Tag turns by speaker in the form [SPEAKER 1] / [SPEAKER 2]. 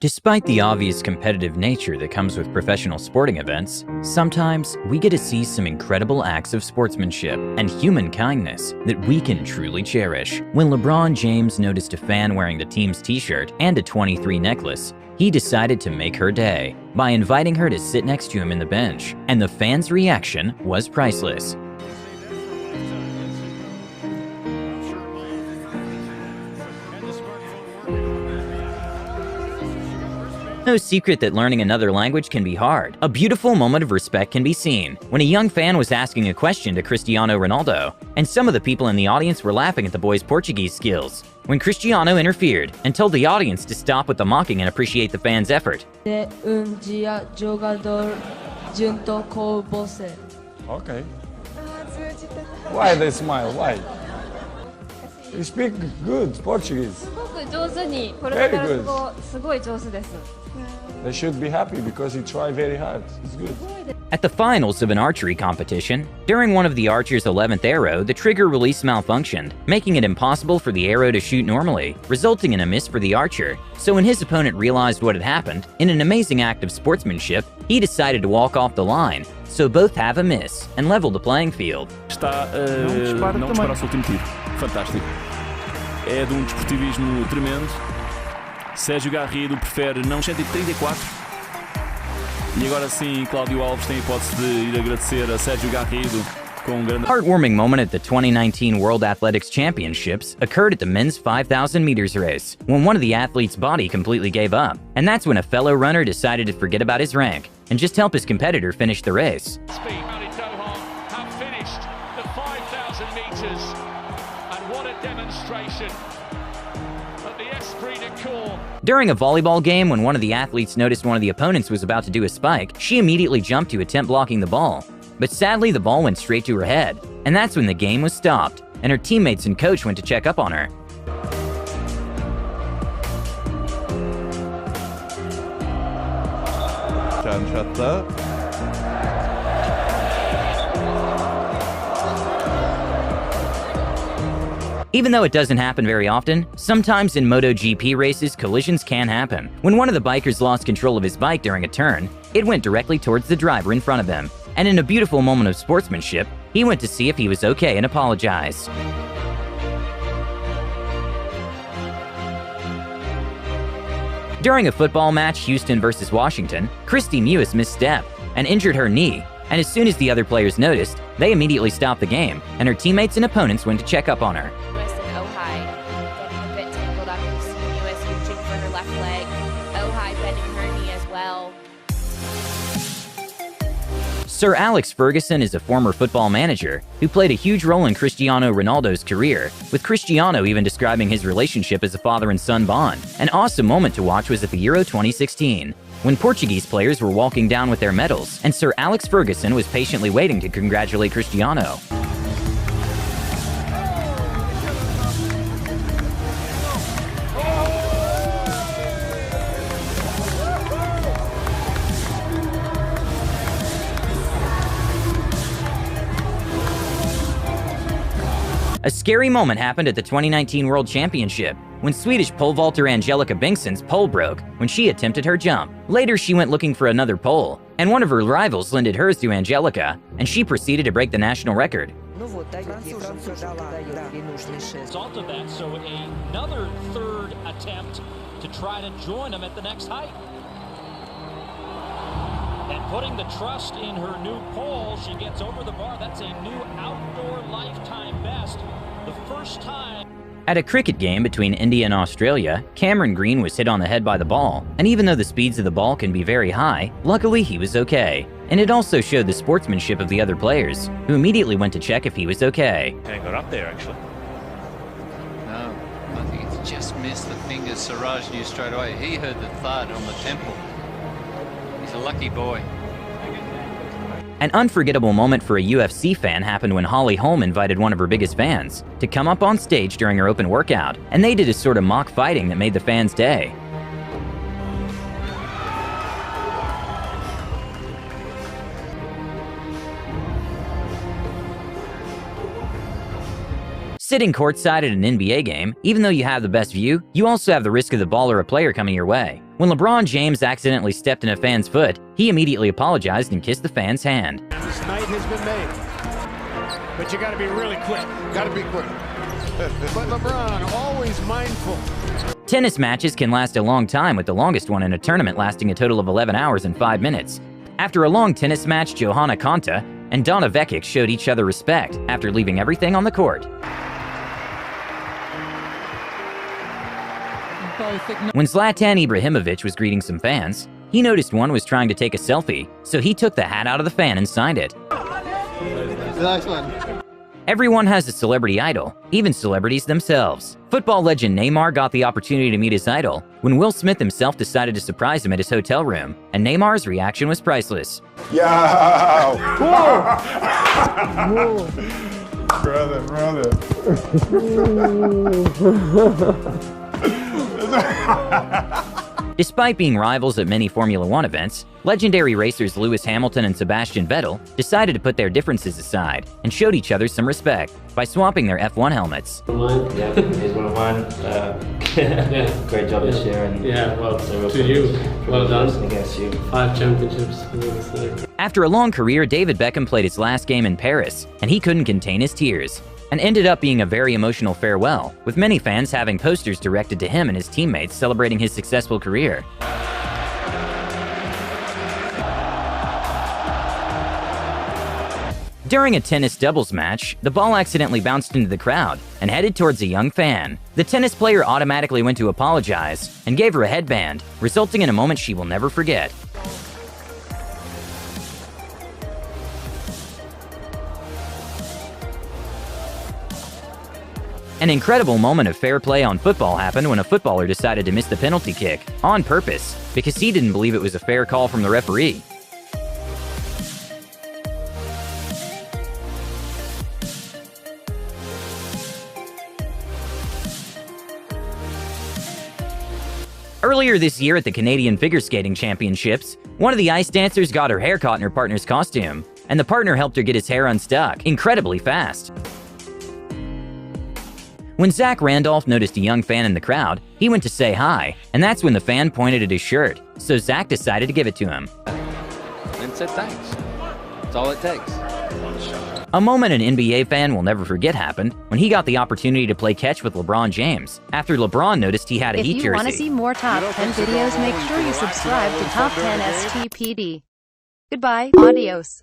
[SPEAKER 1] Despite the obvious competitive nature that comes with professional sporting events, sometimes we get to see some incredible acts of sportsmanship and human kindness that we can truly cherish. When LeBron James noticed a fan wearing the team's t-shirt and a 23 necklace, he decided to make her day by inviting her to sit next to him in the bench, and the fan's reaction was priceless. No secret that learning another language can be hard. A beautiful moment of respect can be seen when a young fan was asking a question to Cristiano Ronaldo, and some of the people in the audience were laughing at the boy's Portuguese skills. When Cristiano interfered and told the audience to stop with the mocking and appreciate the fan's effort.
[SPEAKER 2] Okay.
[SPEAKER 3] Why they smile? Why? You speak good Portuguese. Very good. They should be happy because you try very hard. It's good.
[SPEAKER 1] At the finals of an archery competition, during one of the archer's 11th arrow, the trigger release malfunctioned, making it impossible for the arrow to shoot normally, resulting in a miss for the archer. So when his opponent realized what had happened, in an amazing act of sportsmanship, he decided to walk off the line, so both have a miss and level the playing field.
[SPEAKER 4] Não dispara o seu último tiro. Fantástico. É de desportivismo tremendo. Sérgio Garrido prefere não 134. E agora sim, Cláudio Alves tem a hipótese de ir agradecer a Sérgio Garrido com grande...
[SPEAKER 1] Heartwarming moment at the 2019 World Athletics Championships occurred at the men's 5,000 meters race, when one of the athletes' body completely gave up. And that's when a fellow runner decided to forget about his rank and just help his competitor finish the race.
[SPEAKER 5] Have finished the 5,000 meters, and what a demonstration at the Esprit de Corps.
[SPEAKER 1] During a volleyball game, when one of the athletes noticed one of the opponents was about to do a spike, she immediately jumped to attempt blocking the ball. But sadly, the ball went straight to her head, and that's when the game was stopped, and her teammates and coach went to check up on her. Even though it doesn't happen very often, sometimes in MotoGP races, collisions can happen. When one of the bikers lost control of his bike during a turn, it went directly towards the driver in front of him. And in a beautiful moment of sportsmanship, he went to see if he was okay and apologized. During a football match, Houston versus Washington, Christy Mewis misstepped and injured her knee, and as soon as the other players noticed, they immediately stopped the game, and her teammates and opponents went to check up on her.
[SPEAKER 6] Getting a bit tangled up. You see Mewis reaching for her left leg. Ohai bending her knee as well.
[SPEAKER 1] Sir Alex Ferguson is a former football manager who played a huge role in Cristiano Ronaldo's career, with Cristiano even describing his relationship as a father and son bond. An awesome moment to watch was at the Euro 2016, when Portuguese players were walking down with their medals, and Sir Alex Ferguson was patiently waiting to congratulate Cristiano. A scary moment happened at the 2019 World Championship when Swedish pole vaulter Angelica Bengtsson's pole broke when she attempted her jump. Later, she went looking for another pole, and one of her rivals lended hers to Angelica, and she proceeded to break the national record.
[SPEAKER 5] Result of that, so another third attempt to try to join them at the next height. And putting the trust in her new pole, she gets over the bar. That's a new outdoor lifetime best. The first time.
[SPEAKER 1] At a cricket game between India and Australia, Cameron Green was hit on the head by the ball, and even though the speeds of the ball can be very high, luckily he was okay. And it also showed the sportsmanship of the other players, who immediately went to check if he was okay.
[SPEAKER 7] Got up there actually.
[SPEAKER 8] No, I think it's just missed the fingers. Siraj knew straight away. He heard the thud on the temple. He's a lucky boy.
[SPEAKER 1] An unforgettable moment for a UFC fan happened when Holly Holm invited one of her biggest fans to come up on stage during her open workout, and they did a sort of mock fighting that made the fans' day. Sitting courtside at an NBA game, even though you have the best view, you also have the risk of the ball or a player coming your way. When LeBron James accidentally stepped in a fan's foot, he immediately apologized and kissed the fan's hand.
[SPEAKER 2] This night has been made, but you got to be really quick.
[SPEAKER 7] Got to be quick.
[SPEAKER 2] But LeBron, always mindful.
[SPEAKER 1] Tennis matches can last a long time, with the longest one in a tournament lasting a total of 11 hours and 5 minutes. After a long tennis match, Johanna Konta and Donna Vekic showed each other respect after leaving everything on the court. When Zlatan Ibrahimovic was greeting some fans, he noticed one was trying to take a selfie, so he took the hat out of the fan and signed it.
[SPEAKER 7] Nice one.
[SPEAKER 1] Everyone has a celebrity idol, even celebrities themselves. Football legend Neymar got the opportunity to meet his idol when Will Smith himself decided to surprise him at his hotel room, and Neymar's reaction was priceless.
[SPEAKER 3] Yo! Brother.
[SPEAKER 1] Despite being rivals at many Formula One events, legendary racers Lewis Hamilton and Sebastian Vettel decided to put their differences aside and showed each other some respect by swapping their F1 helmets.
[SPEAKER 9] Yeah, he's one of mine.
[SPEAKER 10] Yeah.
[SPEAKER 9] Great job this year. And
[SPEAKER 10] yeah, well, to you, well done.
[SPEAKER 9] Against you.
[SPEAKER 10] 5 championships.
[SPEAKER 1] After a long career, David Beckham played his last game in Paris, and he couldn't contain his tears, and ended up being a very emotional farewell, with many fans having posters directed to him and his teammates celebrating his successful career. During a tennis doubles match, the ball accidentally bounced into the crowd and headed towards a young fan. The tennis player automatically went to apologize and gave her a headband, resulting in a moment she will never forget. An incredible moment of fair play on football happened when a footballer decided to miss the penalty kick on purpose because he didn't believe it was a fair call from the referee. Earlier this year at the Canadian Figure Skating Championships, one of the ice dancers got her hair caught in her partner's costume, and the partner helped her get his hair unstuck incredibly fast. When Zach Randolph noticed a young fan in the crowd, he went to say hi, and that's when the fan pointed at his shirt, so Zach decided to give it to him.
[SPEAKER 8] And said thanks. That's all it takes.
[SPEAKER 1] A moment an NBA fan will never forget happened when he got the opportunity to play catch with LeBron James after LeBron noticed he had a Heat jersey.
[SPEAKER 11] If you want to see more Top 10 videos, make sure you subscribe to Top 10 STPD. Goodbye, adios.